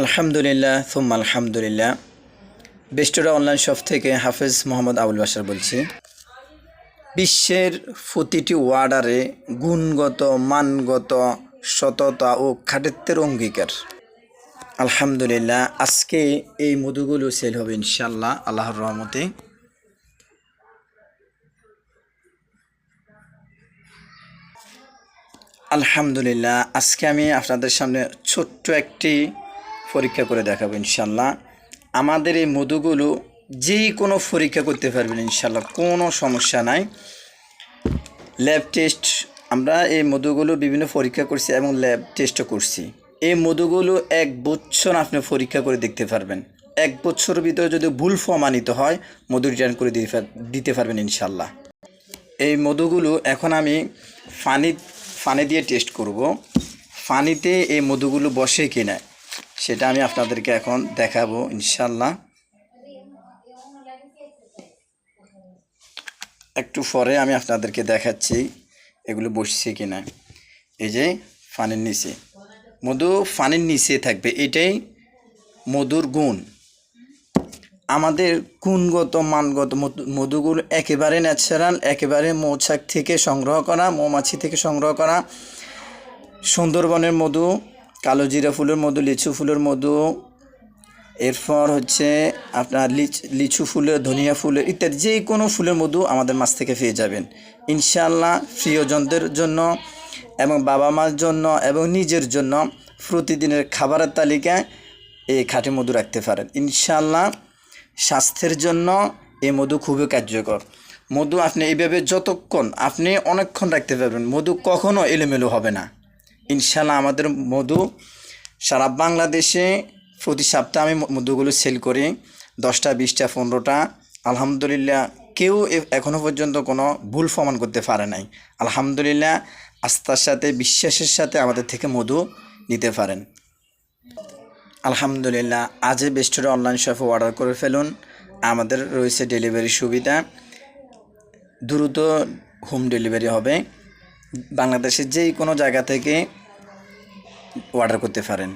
আলহামদুলিল্লাহ সুম্মা আলহামদুলিল্লাহ। বেস্টরা অনলাইন শপ থেকে হাফেজ মোহাম্মদ আবুল বাশার বলছি। বিশ্বের প্রতিটি ওয়ার্ডারে গুণগত মানগত সততা ও খাঁটিত্বের অঙ্গীকার। আলহামদুলিল্লাহ, আজকে এই মধুগুলো সেল হবে ইনশাল্লাহ আল্লাহর রহমতে। আলহামদুলিল্লাহ, আজকে আমি আপনাদের সামনে ছোট্ট একটি পরীক্ষা করে দেখাবো ইনশাল্লাহ। আমাদের এই মধুগুলো যে কোনো পরীক্ষা করতে পারবেন ইনশাল্লাহ, কোনো সমস্যা নাই। ল্যাব টেস্ট আমরা এই মধুগুলো বিভিন্ন পরীক্ষা করছি এবং ল্যাব টেস্টও করছি। এই মধুগুলো 1 বছর আপনি পরীক্ষা করে দেখতে পারবেন। 1 বছরের ভিতরে যদি ভুল প্রমাণিত হয় মধু রিটার্ন করে দিতে পারবেন ইনশাল্লাহ। এই মধুগুলো এখন আমি পানি দিয়ে টেস্ট করব। পানিতে এই মধুগুলো বসে কিনা সেটা আমি আপনাদেরকে এখন দেখাবো ইনশাল্লাহ। একটু পরে আমি আপনাদেরকে দেখাচ্ছি এগুলো বসছে কিনা। এই যে পানির নিচে মধু, পানির নিচে থাকবে, এটাই মধুর গুণ। আমাদের গুণগত মানগত মধুগুলো একেবারে ন্যাচারাল, একেবারে মৌচাক থেকে সংগ্রহ করা, মৌমাছি থেকে সংগ্রহ করা। সুন্দরবনের মধু, কালো জিরা ফুলের মধু, লিচু ফুলের মধু, এরপর হচ্ছে আপনার লিচু ফুলের, ধনিয়া ফুলের ইত্যাদি যে কোনো ফুলের মধু আমাদের মাছ থেকে পেয়ে যাবেন ইনশাআল্লাহ। প্রিয়জনদের জন্য এবং বাবা মার জন্য এবং নিজের জন্য প্রতিদিনের খাবারের তালিকায় এই খাঁটি মধু রাখতে পারেন ইনশাআল্লাহ। স্বাস্থ্যের জন্য এই মধু খুবই কার্যকর। মধু আপনি এইভাবে যতক্ষণ আপনি অনেকক্ষণ রাখতে পারবেন, মধু কখনো এলোমেলো হবে না ইনশাআল্লাহ। আমাদের মধু সারা বাংলাদেশে প্রতি সপ্তাহে আমি মধুগুলো সেল করি, 10টা 20টা 15টা। আলহামদুলিল্লাহ, কেউ এখনও পর্যন্ত কোনো ভুল প্রমাণ করতে পারে নাই। আলহামদুলিল্লাহ, আস্থার সাথে বিশ্বাসের সাথে আমাদের থেকে মধু নিতে পারেন। আলহামদুলিল্লাহ, আজই বেস্টরা অনলাইন শপে অর্ডার করে ফেলুন। আমাদের রয়েছে ডেলিভারি সুবিধা, দ্রুত হোম ডেলিভারি হবে। বাংলাদেশের যে কোনো জায়গা থেকে অর্ডার করতে পারেন।